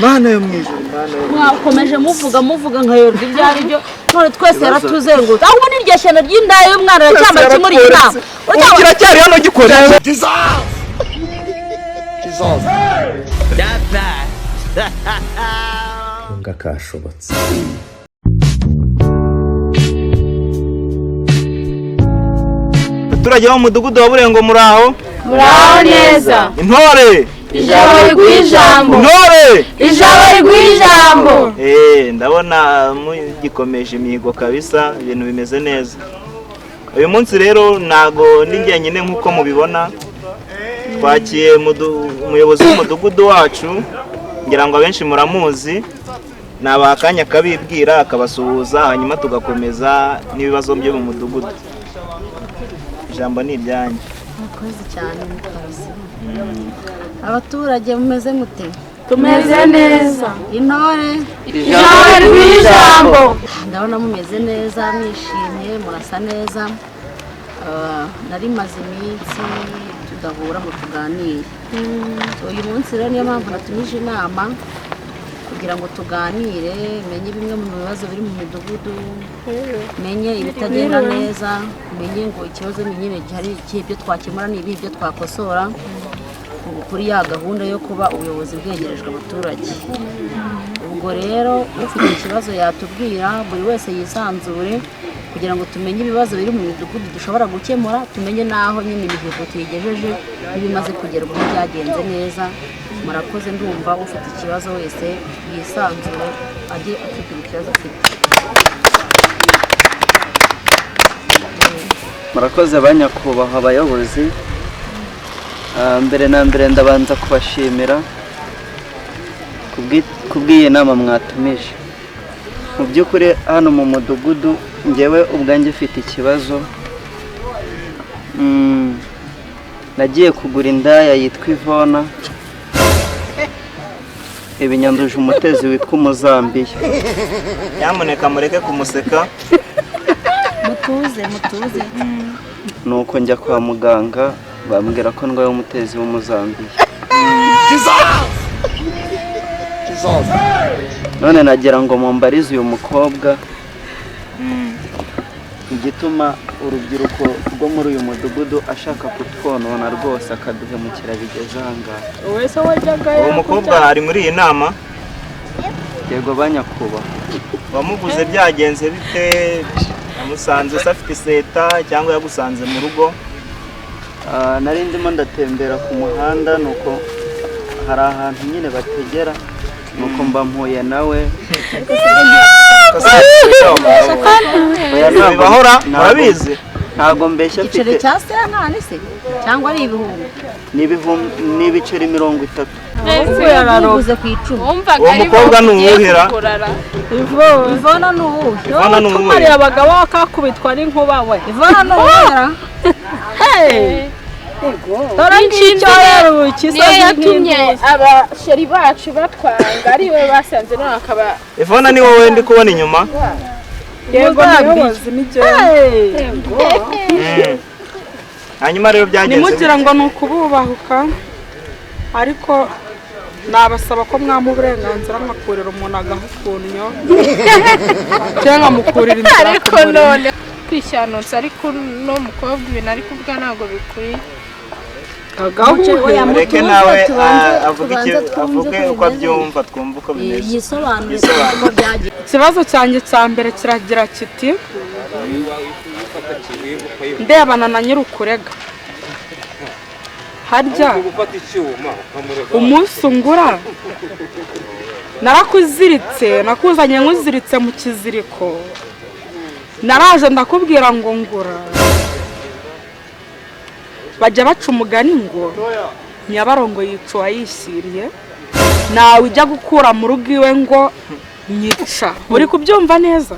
Mana yo mwijuru, mana yo. Mwakomeje muvuga nkayorwa ibyo ari byo. None twese yaratuzengurutse. Aho ni iryo shyano ry'indayo y'umwana yacyamba kimuri inama. Ugira cyari hano gikorera. Nga kashobotse. Abaturage bo mu mudugudu wa Burengo muraho? Muraho neza. Intore. Ijabo rigwijambo. Intore. Ijabo rigwijambo. Ndabona mugikomeje imihigo kabisa, ibintu bimeze neza. Uyu munsi rero nago ningenyine nkuko mubibona. Twakiye umuyobozi w'umudugudu wacu, ngira ngo abenshi muramuzi. Nabakanya kabibwira akabasuhuza hanyuma tugakomeza n'ibibazo byo mu mudugudu. Ijambo ni iryanyu. Murakoze cyane mukabisi. Abaturage mumeze mute? Tumeze neza. Intore. Ijabo rigwijambo. Ndabona mumeze neza, mwishimye, murasa neza. Nari maze iminsi tudahura mu tuganire. Uyu munsi rero niyo mpamvu natumije inama kugira ngo tuganire, menye bimwe mu bibazo biri mu midugudu, menye ibitagenda neza, menye ngo ikibazo nyine gihari cy'ibyo twakemura n'ibi byo twakosora kuri ya gahunda yo kuba ubuyobozi bwegerejwe abaturage. Ubwo rero ufite ikibazo yatubwira, buri wese yisanzure kugira ngo tumenye ibibazo biri mu midugudu dushobora gukemura, tumenye naho nyine imihigo tuyigejeje n'ibimaze kugerwaho byagenze neza. Murakoze, ndumva ufite ikibazo wese yisanzure ajye afite ikibazo afite. Murakoze banyakubahwa abayobozi. Mbere na mbere ndabanza kubashimira kubwiye inama mwatumije. Mu by'ukuri hano mu mudugudu ngewe ubwanjye mfite ikibazo. Nagiye kugura indaya yitwa Ivona, ibinyanduje umutezi witwa Umuzambiya. Nyamuneka mureke kumuseka. Mutuze. Nuko njya kwa muganga bambwira ko ndwaye umutezi w'Umuzambiya. None nagira ngo mumbarize uyu mukobwa igituma urubyiruko rwo muri uyu mudugudu ashaka kutwonona rwose akaduhemukira bigeze ahangaha. Uwo mukobwa ari muri iyi nama? Yego banyakubahwa. Wamuvuze byagenze bite? Amusanze afite iseta cyangwa yagusanze mu rugo? Nari ndimo ndatembera ku muhanda, nuko hari ahantu nyine bategera, nuko mba mpuye nawe. Bahora murabizi? Ntago mbeshya mfite. Igiceri cya senkani se cyangwa ari ibihumbi? Ni ibiceri 30. Yararoze ku 10. Uwo mukobwa ni uwuhera? Ivona ni uwuhe? Ivona ni uwuhe? Mariya abagabo akakubitwa n'inkuba we. Ivona ni uwuhera? Hey! Inshinga niyo yatumye abasheri bacu batwanga, ari we basanze none akaba. Ivona ni wowe ndi kubona inyuma? Yego nabizi nigende. Hanyuma rero byagenze. Nimugira ngo nukububahuka, ariko nabasaba ko mwamu uburenganzira mwakurira umuntu agahukunyo cyangwa mukurira inzira. Ariko none kwishanutse, ariko no mukobwa ibintu ari kuvuga ntago bikuri. Reke nawe avuge uko abyumva, twumva uko bimeze. Ikibazo cyanjye cya mbere kiragira kiti, ndebana na nyirukurega harya umunsi ungura narakuziritse, nakuzanye nkuziritse mu kiziriko, naraje ndakubwira ngo ngura. Bajya baca umugani ngo Nyabarongo yica uwayishyiriye, nawe ujya gukura mu rugo iwe ngo nyica. Uri kubyumva neza?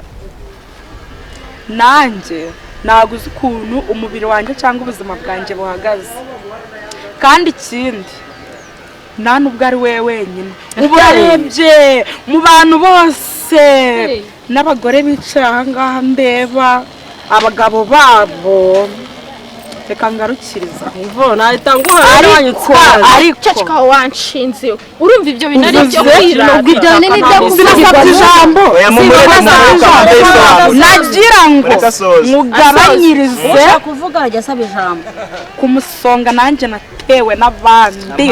Nanjye ntabwo uzi ukuntu umubiri wanjye cyangwa ubuzima bwanjye buhagaze, kandi ikindi nta nubwo ari we wenyine. Ubu urarebye mu bantu bose n'abagore bicaye aha ngaha ndeba abagabo babo reka ngarukiriza nahita nguhara ariko ceceka wanshinze urumva ibyo bintu ari byo kwirata ibyo bintu byo kubisabye ijambo nagira ngo mugabanyirize kuvuga ajya asaba ijambo kumusonga nanjye natewe n'abandi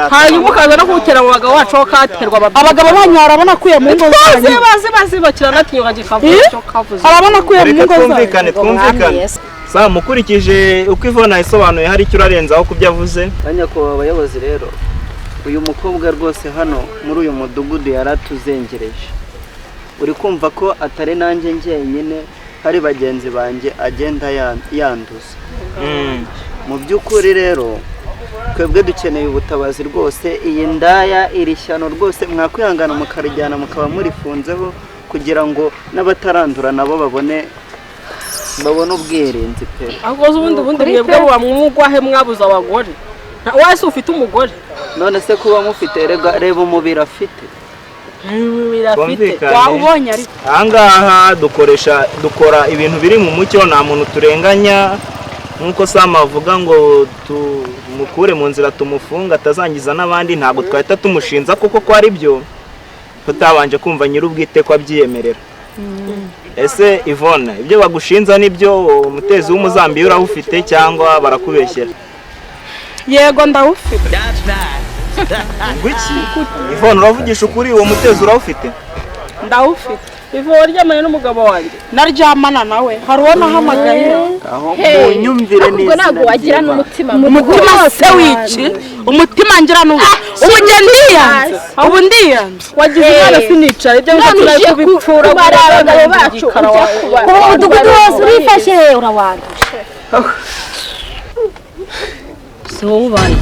hanyuma ukaza no kuwutera mu bagabo wacu aho katerwa abagabo banyu harabona akuye mu ngo zanyu bazi bakira natinyuka gikavuye cyo kavuze harabona akuye mu ngo zanyu twumvikane sa mukurikije uko Ivona yasobanuye hari icyo urarenzaho kubyo avuze banyakubahwa abayobozi rero uyu mukobwa rwose hano muri uyu mudugudu yaratuzengereje uri kumva ko atari nanjye njyenyine hari bagenzi banjye agenda yanduza mu by'ukuri rero twebwe dukeneye ubutabazi rwose iyi ndaya iri shyano rwose mwakwihangana mukarijyana mukaba murifunzeho kugira ngo n'abatarandura nabo babone ubwirinzi pe akoze ubundi mwebwe wamwugwahe mwabuze abagore wese ufite umugore none se kuba mufite reba umubiri afite wawubonye ariko ahangaha dukora ibintu biri mu mucyo nta muntu turenganya nk'uko Sam avuga ngo tumukure mu nzira tumufunga atazangiza n'abandi ntabwo twahita tumushinza kuko ko ari byo tutabanje kumva nyir'ubwite ko abyiyemerera ese Ivona ibyo bagushinza nibyo umutezi w'umuzambiya urawufite cyangwa barakubeshyera yego ndawufite ngwiki Ivona uravugisha ukuri uwo mutezi urawufite ndawufite ivura ryamanye n'umugabo wanjye naryamana nawe hari uwo nahamagaye aho munyumvire neza ntabwo wagira n'umutima umutima se wiki umutima ngira n'ubu ubu nge ndiyanze ubu ndiyanze wagize umwana sinicara ibyo ngibyo turi kubipfura abagabo bacu ujya kuba umudugudu wose urifashe urawandusha si wowe ubana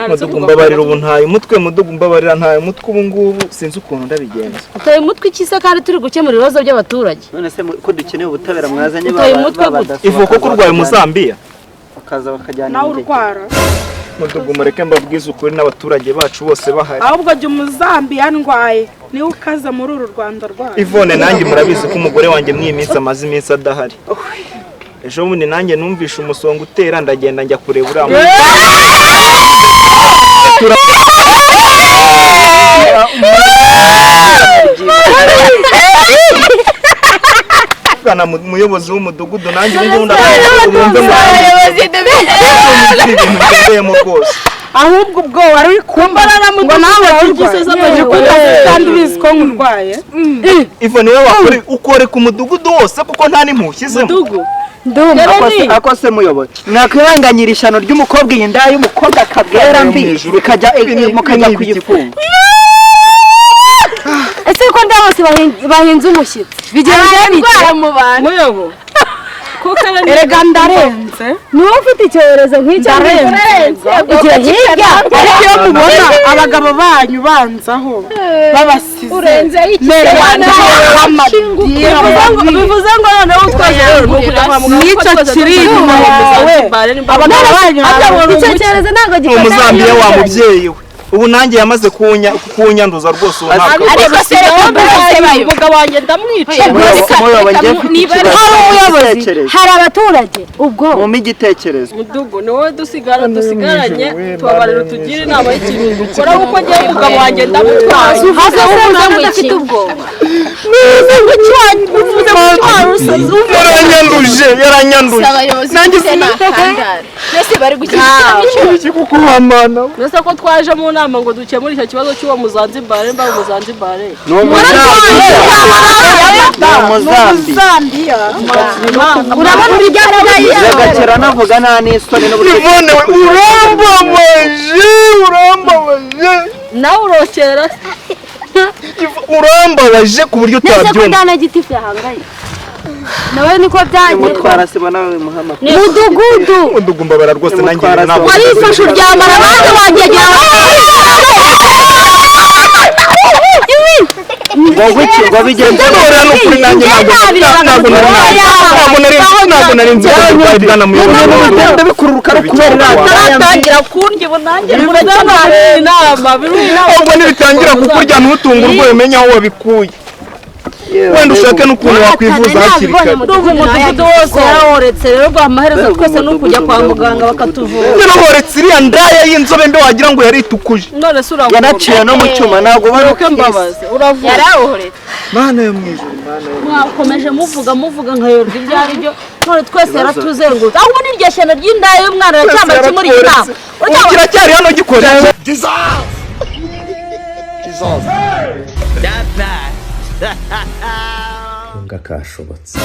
mudugu mbabarira ubu ntaye umutwe mudugu mbabarira ntaye umutwe ubu ngubu sinzi ukuntu ndabigenza utoye umutwe iki se kandi turi gukemura ibibazo by'abaturage none se ko dukeneye ubutabera mwazanye ivuga ko urwaye umuzambiya bakaza bakajyana nawe urwara mudugu mureke mbabwize ukuri n'abaturage bacu bose bahari ahubwo jya umuzambiya ndwaye niwe ukaza muri uru Rwanda rwacu Ivone nanjye murabizi ko umugore wanjye mw'iyi minsi amaze iminsi adahari ejo bundi nanjye numvishe umusonga utera ndagenda njya kureba uriya kana muyobozi w'umudugudu nanjye ubu ndabumve rwose ahubwo ubwo wari kumbana ngo nawe ugisoza kandi bizi ko nkurwaye Ivone wowe ukore ku mudugudu wose kuko nta n'impushizemo ako se muyobozi mwakwihanganyira ishyano ry'umukobwa iyi ndaya y'umukobwa akabwera mbi mukajya kuyifunga ese ko nda bose bahinze umushyitsi bigenze bite muyobo erega ndarenze niwe ufite icyorezo nk'icyo igihe hirya ariko iyo mubona abagabo banyu banzaho babasize bivuze ngo noneho utwaje n'icyo kiri inyuma yawe abagabo banyu icyo cyorezo ntabwo gifata umuzambiya wa mubyeyi we ubu nanjye yamaze kunyanduza rwose ubu ntabwo ariko se umugabo wanjye ndamwica hari abaturage ubwo mu igitekerezo mudugu ni wowe dusigaranye tubabarira tugire inama y'ikintu dukora kuko ngiye umugabo wanjye ndamutwaye hasi uvuze ngo ifite ubwoba yaranyanduje nanjye sinakandara mbese bari gushyira kuko uhamana mbese ko twaje mu nama ngo dukemure icyo kibazo cy'uwo muzanzibare mba umuzanzibare ni umuzambiya urabona urujya agakera navuga nta n'isoni Ivone urambabaje nawe urokera urambabaje ku buryo neza ko utabyumva ndana gitifu yahangaye nawe niko byagiye mutwara sibo nawe muhama mudugu mbabara rwose nanjye ntabwo warifashe uryamana abandi wagegera ngo bigenze neza n'ukuri nanjye ntabwo nari nzi ko urwaye bwana muyobozi ndabikururuka no kubera naratangira kundya ubu nanjye inama ahubwo nibitangira kukurya ntutunge urwaye umenye aho wabikuye wenda ushake n'ukuntu wakwivuza hakiri kare. umudugudu wose yarahoretse rero bwa amaherezo twese no kujya kwa muganga bakatuvura. yarahoretse iriya ndaya y'inzobe mbe wagira ngo yari itukuje. none se uravura yanaciye no mu cyuma ntabwo baruke mbabazi uravura yarahoretse mana yo mwijuru, mana yo. mwakomeje muvuga nkayorwa ibyo ari byo none twese yaratuzengurutse ahubwo n'iryo shyano ry'indaya y'umwana yacyambaye kimuri inama kiracyari hano gikora Kashobotse.